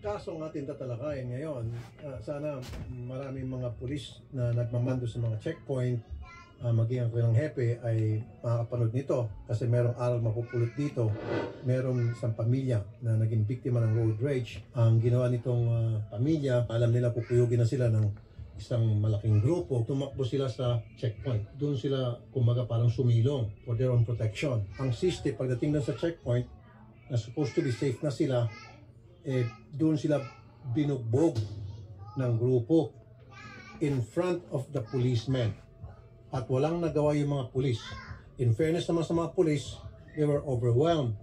kaso ang ating tatalakayin ngayon, sana maraming mga pulis na nagmamando sa mga checkpoint, maging ang kanilang hepe ay makakapanood nito kasi merong aral mapupulot dito. Merong isang pamilya na naging biktima ng road rage. Ang ginawa nitong pamilya, alam nila pupuyugin na sila ng isang malaking grupo, tumakbo sila sa checkpoint. Doon sila, kumbaga, parang sumilong for their own protection. Ang siste, pagdating na sa checkpoint, na supposed to be safe na sila, doon sila binugbog ng grupo in front of the policemen. At walang nagawa yung mga pulis. In fairness naman sa mga pulis, they were overwhelmed.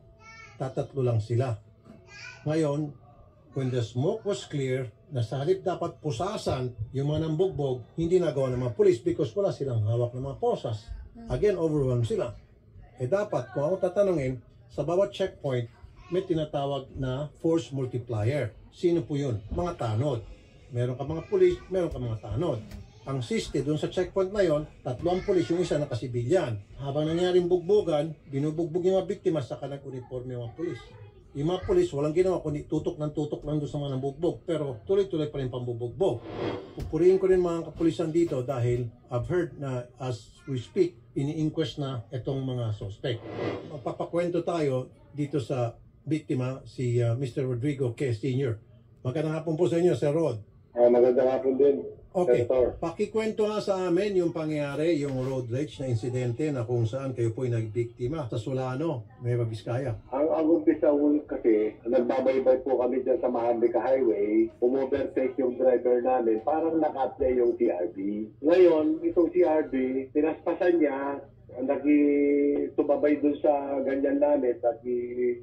Tatatlo lang sila. Ngayon, when the smoke was clear, na sa halip dapat pusasan yung mga nambugbog, hindi nagawa ng mga pulis because wala silang hawak ng mga posas. Again, overwhelmed sila. Dapat, kung ako tatanungin, sa bawat checkpoint, may tinatawag na force multiplier. Sino po yun? Mga tanod. Meron ka mga pulis, meron ka mga tanod. Ang siste, doon sa checkpoint na yon, 3 ang pulis, yung isa nakasibilyan. Habang nangyaring bugbogan, binubugbog yung mga biktima sa nag-uniforme yung mga pulis. Yung mga pulis, walang ginawa, kundi tutok lang doon sa mga nambugbog. Pero tuloy-tuloy pa rin pambubugbog. Pupurihin ko rin mga kapulisan dito dahil I've heard na as we speak, ini-inquest na itong mga suspect. Magpapakwento tayo dito sa biktima, si Mr. Rodrigo K. Sr. Magandang hapon po sa inyo, Sir Rod. Magandang hapon din. Okay, Senator. pakikwento nga sa amin yung pangyayari, yung road rage na insidente na kung saan kayo po'y nagbiktima sa Solano, Nueva Vizcaya. Ang umpisa kasi, nagbabaybay po kami dyan sa Maharlika Highway, umovertake yung driver namin, parang naka-play yung CRB. Ngayon, itong CRB, pinaspasan niya, nagtumabay dun sa ganyan namin,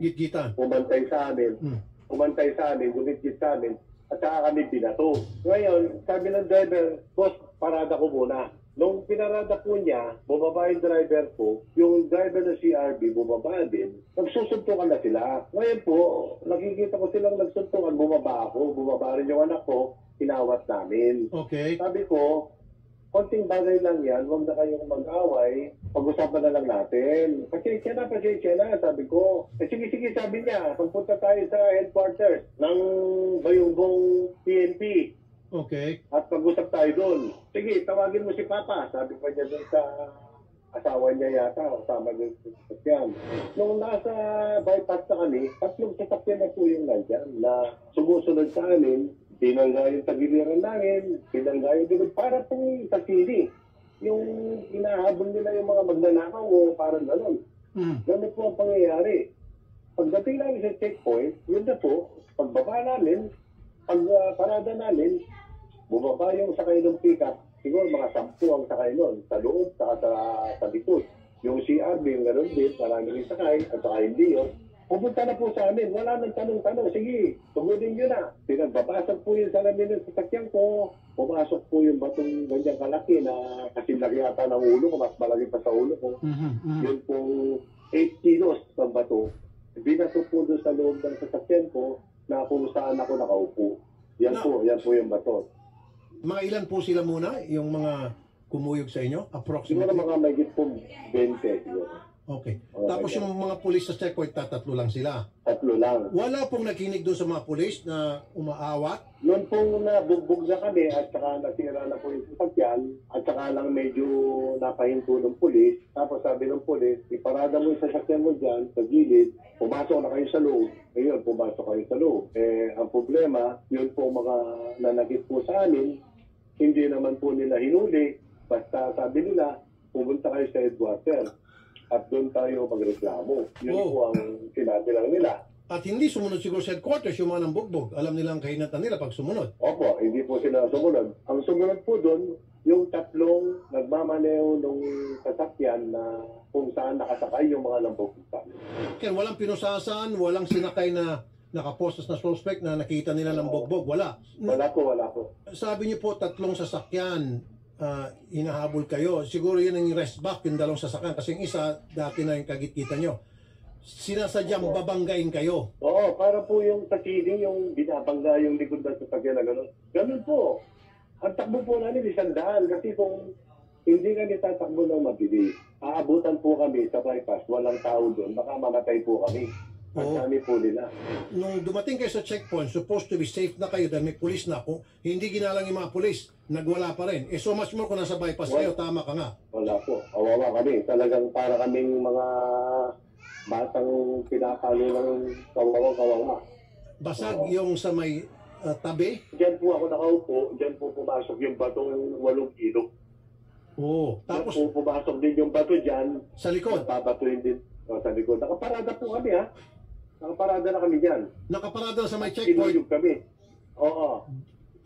Gitgitan. umantay sa amin, gumit-git sa amin, at saka kami binato. Ngayon, sabi ng driver, boss, parada ko muna. Nung pinarada po niya, bumaba yung driver ko, yung driver ng CRB bumaba din, nagsusuntukan na sila. Ngayon po, nakikita ko silang nagsuntukan, bumaba rin yung anak ko, inawat namin. Okay. Sabi ko, konting bagay lang yan, huwag na kayong mag-away, pag-usapan na lang natin. Pasensya na, sabi ko. Sige, sabi niya, pagpunta tayo sa headquarters ng Bayumbong PNP. Okay. At pag-usap tayo doon. Sige, tawagin mo si Papa, sabi pa niya doon sa asawa niya yata, kasama doon sa sasakyan. Nung nasa bypass na kami, 3 sasakyan na po yung nandyan na sumusunod sa amin. Pinangga yung tagiliran namin, pinangga yung likod, para pong sa sili. Yung inahabol nila yung mga magnanakaw o parang gano'n. Gano'n po ang pangyayari. Pagdating namin sa checkpoint, yun na po, pagbaba namin, parada namin, bumaba yung sakay ng pickup, siguro mga 10 ang sakay nun, sa loob, sa likod. Yung CRB, yung gano'n din, marami rin sakay, at saka hindi yun. Pupunta na po sa amin, wala nang tanong-tanong, sige, tugudin nyo na. Pinagbabasag po yung salamin ng sasakyan ko, pumasok po yung batong ganyang kalaki na kasi laki ata ng ulo ko, mas malaki pa sa ulo ko. Yun pong 8 kilos ng bato. Binato po doon sa loob ng sasakyan ko na kung saan ako nakaupo. Yan po yung bato. Mga ilan po sila muna, yung mga kumuyog sa inyo? Approximately? Siguro mga mayigit po 20 siguro. Okay. Tapos yung mga pulis sa checkpoint, 3 lang sila. 3 lang. Wala pong nakinig doon sa mga pulis na umaawat? Noon pong nabugbog na kami at saka nasira na po yung sasakyan at saka lang medyo napahinto ng pulis. Tapos sabi ng pulis, iparada mo yung sasakyan mo dyan sa gilid, pumasok na kayo sa loob. Ngayon, pumasok kayo sa loob. Ang problema, yun po mga nanagit po sa amin, hindi naman po nila hinuli. Basta sabi nila, pumunta kayo sa headquarters. At doon tayo magreklamo. Yun po ang sinabi lang nila. At hindi sumunod siguro sa headquarters yung mga nambugbog. Alam nilang kahinatan nila pag sumunod. Opo, hindi po sila sumunod. Ang sumunod po doon, yung 3 nagmamaneho nung sasakyan na kung saan nakasakay yung mga nambugbog. Kaya walang pinusasan, walang sinakay na nakapostas na suspect na nakita nila nambugbog. Wala. Wala po. Sabi niyo po 3 sasakyan. Hinahabol kayo. Siguro yun ang rest back, yung 2 sasakyan. Kasi yung isa, dati na yung kagit-kita nyo. Sinasadyang babanggain kayo. Oo, para po yung takiling, yung binabangga yung likod ng sasakyan na gano'n. Gano'n po. Ang takbo po namin 100. Kasi kung hindi kami tatakbo ng mabilis, aabutan po kami sa bypass, walang tao doon, baka mamatay po kami. Ang Oo. dami po nila. Nung dumating kayo sa checkpoint, supposed to be safe na kayo dahil may pulis na. Kung hindi ginalang yung mga pulis, nagwala pa rin. So much more kung nasa bypass kayo, tama ka nga. Wala po. Kawawa kami. Talagang para kaming mga batang pinapalo ng kawawa. Basag yung sa may tabi. Diyan po ako nakaupo, diyan po pumasok yung batong 8 kilo. Oo. Tapos Tapos po pumasok din yung bato diyan. sa likod, Babatuin din sa likod. Nakaparada po kami ha. Nakaparada na kami diyan. nakaparada na sa may checkpoint. Pinuyog kami. Oo.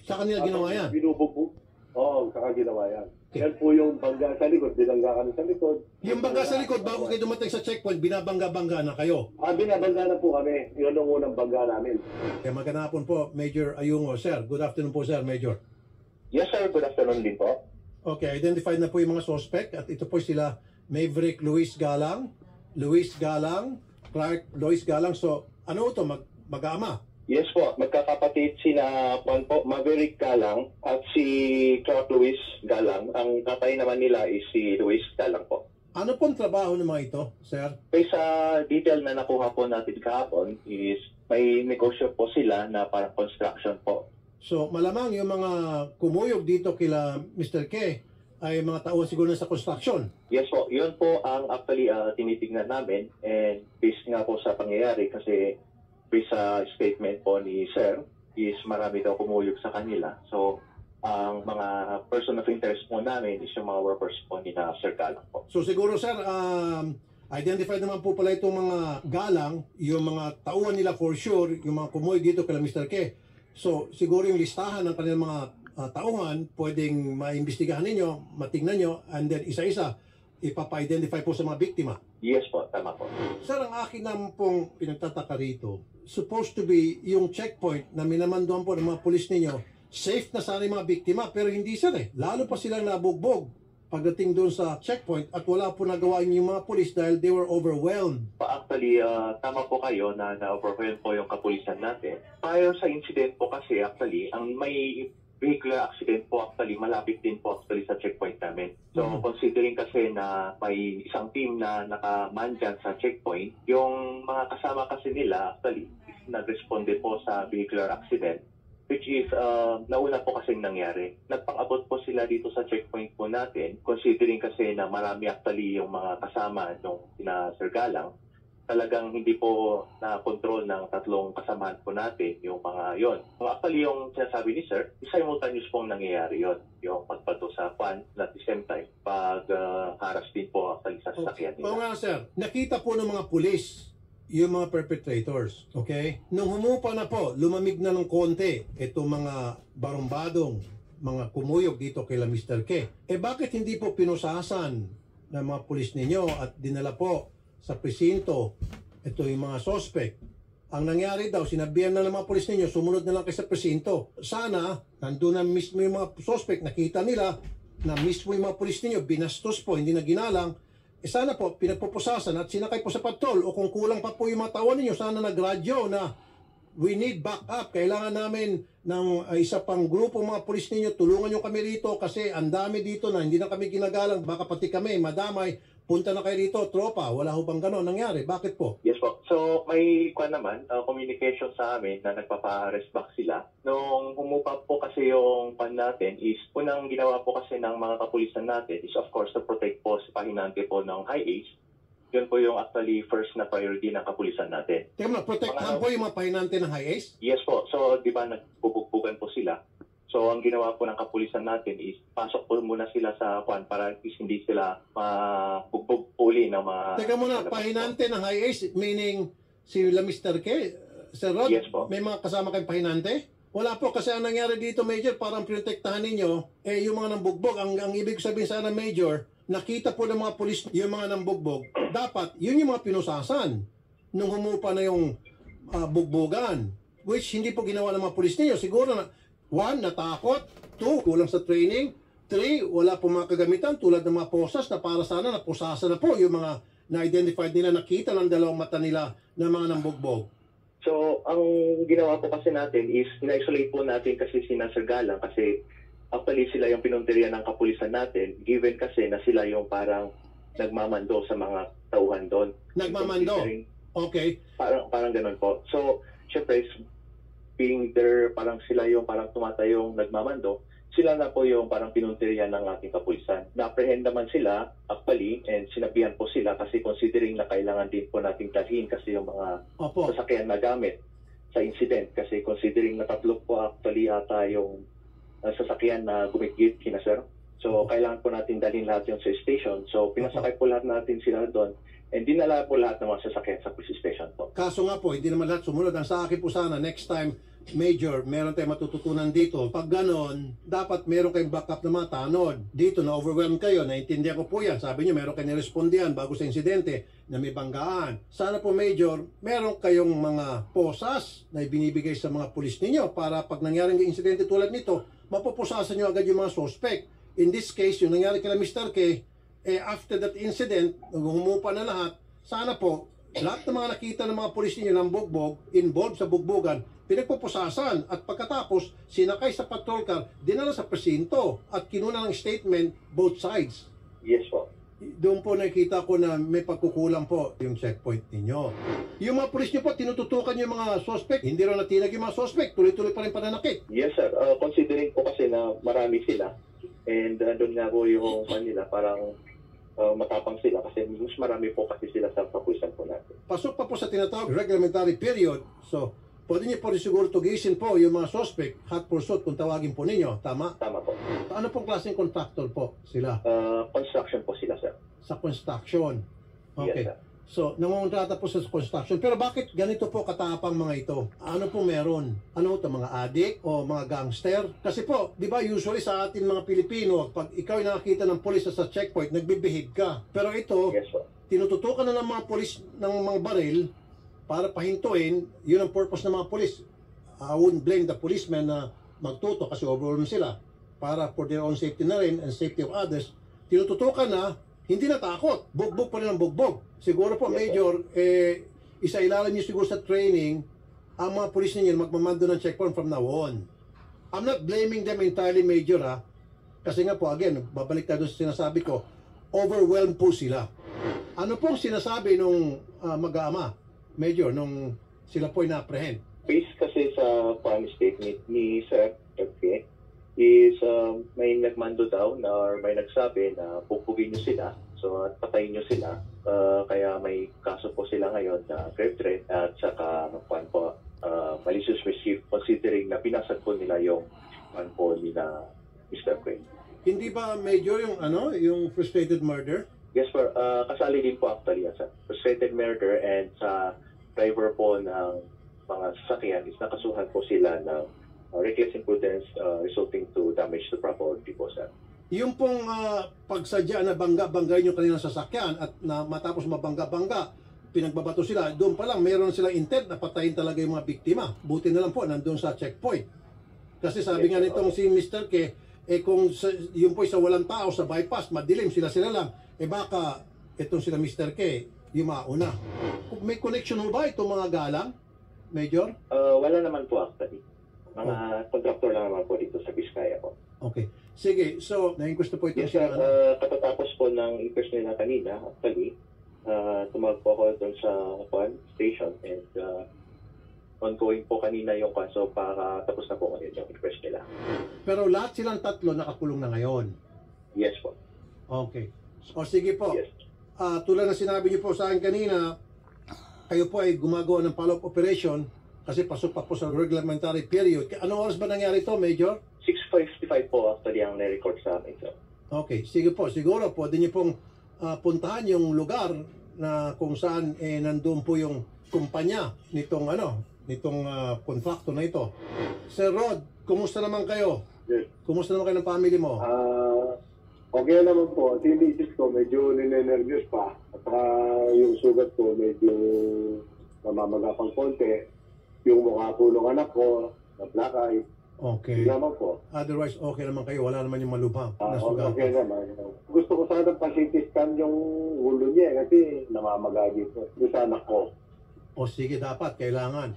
Sa kanila ginawa yan. Binubog. Oo, saka ginawa yan. Okay. Yan po yung bangga sa likod. Binangga kami sa likod. Yung bangga sa likod, bago kayo dumating sa checkpoint, binabangga-bangga na kayo. Binabangga na po kami. Yun ang unang bangga namin. Kaya magandang hapon po, Major Ayungo. Sir, good afternoon po, sir, Major. Yes, sir. Good afternoon din po. Okay, identified na po yung mga suspect at ito po sila Maverick Luis Galang, Clark Luis Galang. So, ano ito? Mag-ama? Yes po. Magkakapatid sina Juan po, Maverick Galang at si Clark Luis Galang. Ang tatay naman nila is si Luis Galang po. Ano pong trabaho ng mga ito, sir? Based sa detail na nakuha po natin kahapon is may negosyo po sila na parang construction po. So, malamang yung mga kumuyog dito kila Mr. K ay mga tauhan siguro na sa construction. Yes po. Yun po ang actually tinitignan namin and based nga po sa pangyayari kasi based sa statement po ni Sir is marami daw kumuyog sa kanila. So, ang mga person of interest po namin is yung mga workers po ni na Sir Galang po. So, siguro, sir, identified naman po pala itong mga galang, yung mga tauhan nila for sure, yung mga kumuyog dito kila Mr. K. So, siguro yung listahan ng kanilang mga tauhan, pwedeng maimbestigahan ninyo, matingnan nyo, and then isa-isa, ipapa-identify po sa mga biktima. Yes po, tama po. Sir, ang akin naman pong pinagtataka rito, supposed to be yung checkpoint na minamanduhan po ng mga pulis ninyo, safe na sana yung mga biktima, pero hindi sir eh. Lalo pa silang nabugbog pagdating doon sa checkpoint at wala po nagawa yung mga pulis dahil they were overwhelmed. Actually, tama po kayo na na-overwhelm po yung kapulisan natin. Prior sa incident po kasi actually, ang may vehicular accident po actually, malapit din po actually sa checkpoint namin. So, considering kasi na may isang team na nakaman dyan sa checkpoint, yung mga kasama kasi nila actually, nag-responde po sa vehicular accident, which is, nauna po kasing nangyari. Nagpang-abot po sila dito sa checkpoint po natin, considering kasi na marami actually yung mga kasama nung sina Sir Galang, talagang hindi po na-control ng tatlong kasamahan po natin yung mga yon. Actually, yung sinasabi ni Sir, simultaneous pong nangyayari yon. Yung pagpato sa fan at the same time, pag-haras din po actually sa sasakyan Oo nila. nga sir, nakita po ng mga pulis yung mga perpetrators, okay? Nung humupa na po, lumamig na ng konti itong mga barumbadong, mga kumuyog dito kay Mr. K. Bakit hindi po pinusasan ng mga pulis ninyo at dinala po sa presinto ito yung mga suspect? Ang nangyari daw, sinabihan na ng mga pulis ninyo, sumunod na lang kayo sa presinto. Sana, nandun na mismo yung mga suspect, nakita nila na mismo yung mga pulis ninyo, binastos po, hindi na ginalang. Sana po, pinagpupusasan at sinakay po sa patrol o kung kulang pa po yung mga tao ninyo, sana nagradyo na we need backup. Kailangan namin ng isa pang grupo mga pulis ninyo, tulungan nyo kami rito kasi ang dami dito na hindi na kami ginagalang, baka pati kami madamay, punta na kayo rito, tropa. Wala ho bang gano'n nangyari? Bakit po? Yes po. So, may communication sa amin na nagpapa-arrest back sila. Nung humupa po kasi yung pan natin is, unang ginawa po kasi ng mga kapulisan natin is of course to protect po sa pahinante po ng high age. Yun po yung actually first na priority ng kapulisan natin. Teka mo, protektahan po yung mga pahinante ng high ace? Yes po. So, di ba nagbubugbugan po sila? So, ang ginawa po ng kapulisan natin is pasok po muna sila sa kwan para at least hindi sila mabugbog po uli ng mga... Teka muna, pahinante ng high ace, meaning si Mr. K, Sir Rod, Yes po. may mga kasama kayong pahinante? Wala po, kasi ang nangyari dito, Major, parang protektahan ninyo, yung mga nambugbog. Ang ibig sabihin sana, Major, nakita po ng mga pulis yung mga nambugbog, dapat yun yung mga pinusasan nung humupa na yung bugbogan, which hindi po ginawa ng mga pulis ninyo. Siguro na, 1, natakot, 2, kulang sa training, 3, wala po mga kagamitan tulad ng mga posas na para sana napusasan na po yung mga na-identified nila, nakita ng dalawang mata nila na mga nambugbog. So, ang ginawa po kasi natin is na-isolate po natin kasi si Sir Galang kasi actually sila yung pinunteriya ng kapulisan natin given kasi na sila yung parang nagmamando sa mga tauhan doon. Nagmamando? Okay. Parang ganun po. So, syempre, being there, parang sila yung parang tumatayong nagmamando, sila na po yung parang pinuntiryan ng ating kapulisan. Na-apprehend naman sila, actually, and sinabihan po sila kasi considering na kailangan din po nating dalhin kasi yung mga Opo. sasakyan na gamit sa incident. Kasi considering na tatlo po actually ata yung sasakyan na gumigit kina sir. So, kailangan po natin dalhin lahat yung sa station. So, pinasakay po lahat natin sila doon. And dinala po lahat ng mga sasakyan sa police station po. Kaso nga po, hindi naman lahat sumunod. Ang sa akin po sana, next time, Major, meron tayong matututunan dito. Pag ganon, dapat meron kayong backup na mga tanod. Dito, na-overwhelm kayo. Naintindihan ko po yan. Sabi nyo, meron kayong nirespondihan bago sa insidente na may banggaan. Sana po, Major, meron kayong mga posas na ibinibigay sa mga pulis ninyo para pag nangyaring insidente tulad nito, mapupusasan nyo agad yung mga suspect. In this case, yung nangyari kila Mr. K, after that incident, humupa na lahat, sana po, lahat ng mga nakita ng mga pulis ninyo ng bugbog, involved sa bugbogan, pinagpupusasan at pagkatapos, sinakay sa patrol car, dinala sa presinto at kinuna ng statement both sides. Yes po. Doon po nakita ko na may pagkukulang po yung checkpoint ninyo. Yung mga pulis nyo po, tinututukan yung mga suspect, hindi rin natinag yung mga suspect, tuloy-tuloy pa rin pananakit. Yes sir. Considering po kasi na marami sila, and doon nga po yung kanila, parang matapang sila kasi mas marami po kasi sila sa kapulisan po natin. Pasok pa po sa tinatawag reglementary period. So, pwede niyo po rin siguro tugisin po yung mga suspect, hot pursuit kung tawagin po ninyo. Tama? Tama po. Ano pong klaseng contractor po sila? Construction po sila sir. Sa construction. Okay. Yes sir. So, nangungontrata po sa construction. Pero bakit ganito po katapang mga ito? Ano po meron? Ano ito, mga adik o mga gangster? Kasi po, di ba usually sa atin mga Pilipino, pag ikaw ay nakakita ng polis sa checkpoint, nagbibihave ka. Pero ito, Yes po. tinututukan na ng mga polis ng mga baril para pahintuin. Yun ang purpose ng mga polis. I wouldn't blame the policemen na magtuto kasi overwhelmed sila para for their own safety na rin and safety of others. Tinututukan na, hindi natakot. Bugbog pa rin ang bugbog. Siguro po, Major, isa-ilalim niyo siguro sa training ang mga pulis ninyo magmamando ng checkpoint from now on. I'm not blaming them entirely, Major, ha? Kasi nga po, again, babalik tayo sa sinasabi ko, overwhelmed po sila. Ano pong sinasabi nung mag-aama, Major, nung sila po na-apprehend? Based kasi sa promise statement ni Sir FK, is may nagmando daw na or may nagsabi na pupugin nyo sila, so at patayin nyo sila. Kaya may kaso po sila ngayon na grave threat at saka malicious mischief considering na pinasag po nila yung po nila Mr. Quinn. Hindi ba, Major, yung frustrated murder? Yes sir, kasali din po actually sa frustrated murder and sa driver po ng mga sasakyan is nakasuhan po sila ng reckless imprudence resulting to damage to property po sir. Yung pong pagsadya na bangga-bangga yung kanilang sasakyan at na matapos mabangga-bangga, pinagbabato sila, doon pa lang meron silang intent na patayin talaga yung mga biktima. Buti na lang po, nandun sa checkpoint. Kasi sabi nga nitong si Mr. K, kung yung po sa walang tao sa bypass, madilim sila lang, baka itong sila Mr. K, yung mauna. May connection mo ba itong mga galang, Major? Wala naman po actually. Mga contractor lang naman po dito sa Vizcaya po. Okay. Sige, so, gusto po ito Yes, sila. katatapos po ng inquest nila kanina, actually, tumawag po ako doon sa station and ongoing po kanina yung kaso para tapos na po ngayon yung inquest nila. Pero lahat silang tatlo nakakulong na ngayon. Yes po. Okay. O sige po. Yes. Tulad na sinabi niyo po sa akin kanina, kayo po ay gumagawa ng follow-up operation kasi pasok pa po sa reglementary period. Anong oras ba nangyari ito, Major? 6:55 po actually ang na-record sa amin, sir. Okay, sige po. Siguro pwede niyo pong puntahan yung lugar na kung saan nandun po yung kumpanya nitong contractor na ito. Sir Rod, kumusta naman kayo? Yes. Kumusta naman kayo ng family mo? Okay naman po. Si Mrs. ko medyo ninenervyos pa. At yung sugat ko medyo namamagapang konti. Yung mukha po ng anak ko, naplakay. Okay. Hindi naman po. Otherwise, okay naman kayo. Wala naman yung malubhang na sugat. Okay naman. Gusto ko sana pa-CT scan yung ulo niya kasi namamagagi po. Yung sa anak ko. O sige, dapat. Kailangan.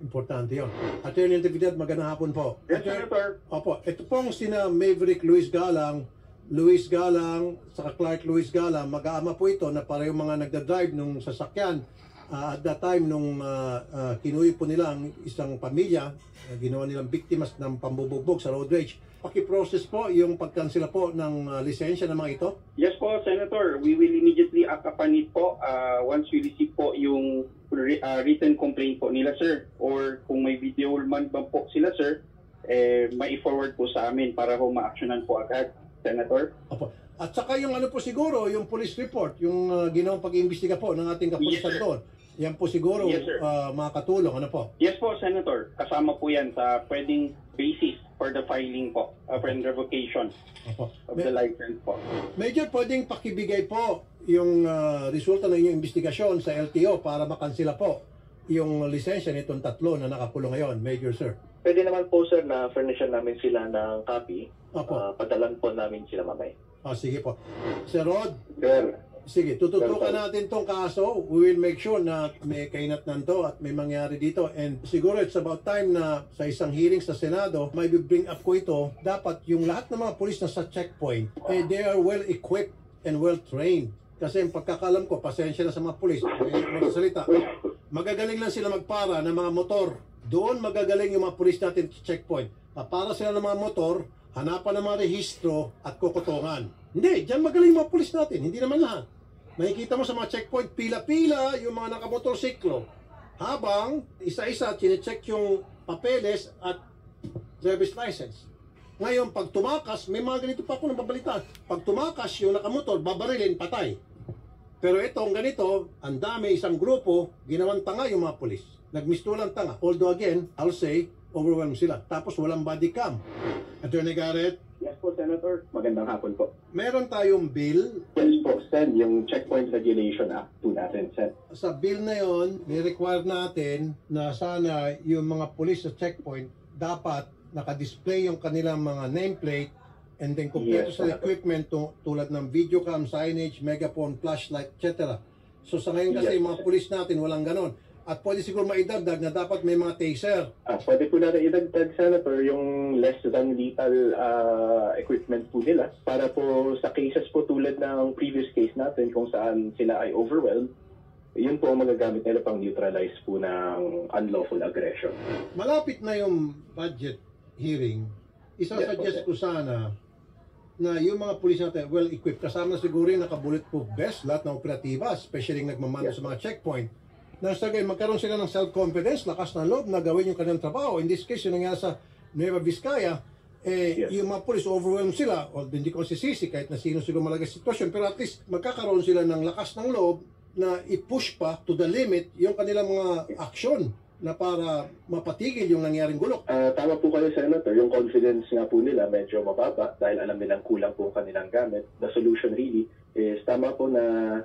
Importante yun. Attorney Natividad, magandang hapon po. Yes, Senator. Opo. Ito pong sina Maverick Luis Galang, saka Clark Luis Galang, mag-aama po ito na parehong mga nagdadrive nung sasakyan At that time, nung kinuwi po nila ang isang pamilya, ginawa nilang biktimas ng pambubugbog sa road rage, paki-process po yung pagkansela po ng lisensya ng mga ito? Yes po, Senator. We will immediately act upon it po once we receive po yung written complaint po nila, sir. Or kung may video man ba po sila, sir, mai-forward po sa amin para po ma-actionan po agad, Senator. Opo. At saka yung ano po siguro, yung police report, yung ginawang pag-iimbestiga po ng ating kapulisan doon. Yan po siguro Yes, sir. makakatulong. Ano po? Yes po, Senator. Kasama po yan sa pwedeng basis for the filing po, for revocation Opo. of the license po. Major, pwedeng pakibigay po yung resulta ng inyong investigasyon sa LTO para makansela po yung lisensya nitong tatlo na nakakulong ngayon, Major Sir. Pwede naman po sir na furnishan namin sila ng copy. Opo. Padalan po namin sila mamay. Sige po. Sir Rod, Sir, sige, tututukan natin tong kaso. We will make sure na may kainatnan to at may mangyari dito. And siguro it's about time na sa isang hearing sa Senado, may bring up ko ito. Dapat yung lahat ng mga pulis na sa checkpoint, they are well equipped and well trained. Kasi yung pagkakalam ko, pasensya na sa mga pulis, magsasalita, magagaling lang sila magpara ng mga motor. Doon magagaling yung mga pulis natin sa checkpoint. Para sila ng mga motor, hanapan ng mga rehistro at kukutungan. Hindi, dyan magaling mga pulis natin, hindi naman lahat. Makikita mo sa mga checkpoint, pila-pila yung mga nakamotorsiklo. Habang isa-isa, chinecheck yung papeles at service license. Ngayon, pag tumakas, may mga ganito pa ako nababalitaan. Pag tumakas yung nakamotor, babarilin, patay. Pero itong ganito, ang dami, isang grupo, ginawang tanga yung mga pulis. Nagmistulang tanga. Although again, I'll say, overwhelmed sila. Tapos walang body cam. Attorney Garrett, yes po, Senator. Magandang hapon po. meron tayong bill. Yes po, Sen, yung Checkpoint Regulation Act po natin, Sen. Sa bill na yon, ni-require natin na sana yung mga police sa checkpoint dapat naka-display yung kanilang mga nameplate and then kompleto Yes, sa Senator. equipment tulad ng video cam, signage, megaphone, flashlight, etc. So sa ngayon kasi Yes, yung mga police natin walang ganon. At pwede siguro maidagdag na dapat may mga taser. Pwede po natin idagdag, Senator, yung less than lethal equipment po nila para po sa cases po tulad ng previous case natin kung saan sila ay overwhelmed, yun po ang magagamit nila pang neutralize po ng unlawful aggression. Malapit na yung budget hearing. Isa-suggest Yes, ko sana na yung mga pulis natin well-equipped. Kasama siguro yung naka-bulletproof vest, lahat ng operatiba, especially yung nagmamando Yes. sa mga checkpoint. Na sa gayon, magkaroon sila ng self-confidence, lakas ng loob na gawin yung kanilang trabaho. In this case, yung nangyari sa Nueva Vizcaya, Yes. yung mga police overwhelmed sila, o hindi ko sisisi kahit na sino siguro malagay sa sitwasyon, pero at least magkakaroon sila ng lakas ng loob na i-push pa to the limit yung kanilang mga aksyon na para mapatigil yung nangyaring gulok. Tama po kayo, Senator. Yung confidence nga po nila medyo mababa dahil alam nilang kulang po ang kanilang gamit. The solution really is tama po na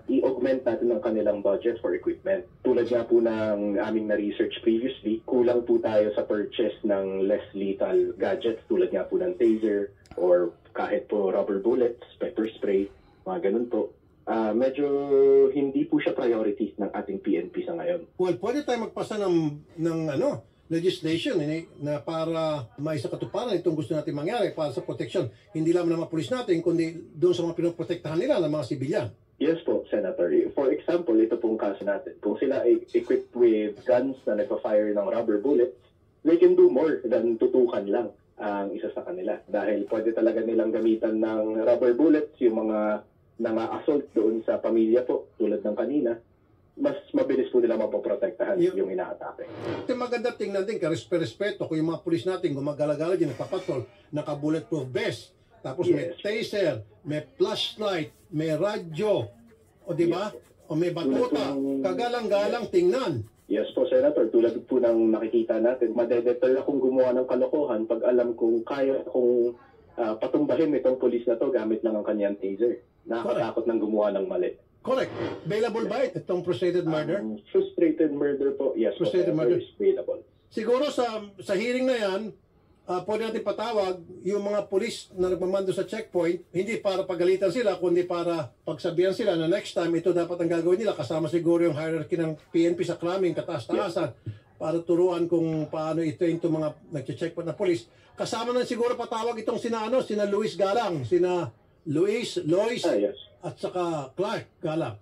i-augment natin ang kanilang budget for equipment. Tulad nga po ng aming na-research previously, kulang po tayo sa purchase ng less lethal gadgets tulad nga po ng taser or kahit po rubber bullets, pepper spray, mga ganun po. Medyo hindi po siya priorities ng ating PNP sa ngayon. Well, pwede tayo magpasa ng legislation na para maisakatuparan itong gusto natin mangyari para sa protection. Hindi lang ng mga pulis natin, kundi doon sa mga pinoprotektahan nila ng mga sibilyan. Yes po, Senator. For example, ito pong kaso natin. Kung sila ay equipped with guns na nagpa-fire ng rubber bullets, they can do more than tutukan lang ang isa sa kanila. Dahil pwede talaga nilang gamitan ng rubber bullets, yung mga assault doon sa pamilya po, tulad ng kanina, mas mabilis po nila mapoprotektahan yung inaatake. Ito maganda tingnan din, karespeto kung yung mga pulis natin gumagala-gala dyan, nagpapatrol, naka-bulletproof vest, tapos may Yes. taser, may flashlight, may radyo, o di ba? O may batuta, kagalang-galang tingnan. Yes po, Senator. Tulad po ng nakikita natin, madedeter akong gumawa ng kalokohan pag alam kong kaya kung patumbahin itong pulis na to gamit lang ang kanyang taser. Nakakatakot ng gumawa ng mali. Correct. Available ba itong frustrated murder? Frustrated murder po, yes po, Frustrated Senator, murder. is available. Siguro sa hearing na yan, pwede natin patawag yung mga pulis na nagmamando sa checkpoint, hindi para pagalitan sila, kundi para pagsabihan sila na next time ito dapat ang gagawin nila, kasama siguro yung hierarchy ng PNP sa cramming, kataas-taasan, para turuan kung paano ito yung mga nag-checkpoint na pulis. Kasama na siguro patawag itong sina Luis Galang, Lois, Yes. at saka Clark Galang.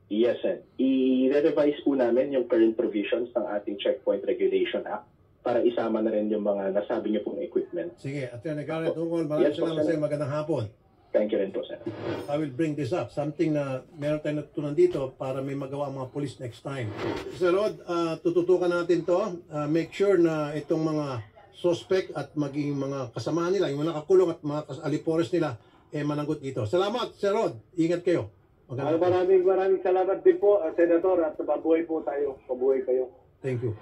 Yes, sir. I-revise po namin yung current provisions ng ating Checkpoint Regulation Act para isama na rin yung mga nasabi niyo pong equipment. Sige, Attorney Garrett Ungol, maraming Yes, po, salamat sa iyo. Senator. Magandang hapon. Thank you rin po, sir. I will bring this up. Something na meron tayong natutunan dito para may magawa ang mga police next time. Sir Rod, tututukan natin to. Make sure na itong mga suspect at maging mga kasama nila, yung mga nakakulong at mga alipores nila, managot dito. Salamat, Sir Rod. Ingat kayo. Maraming salamat din po, Senator, at mabuhay po tayo. Mabuhay kayo. Thank you.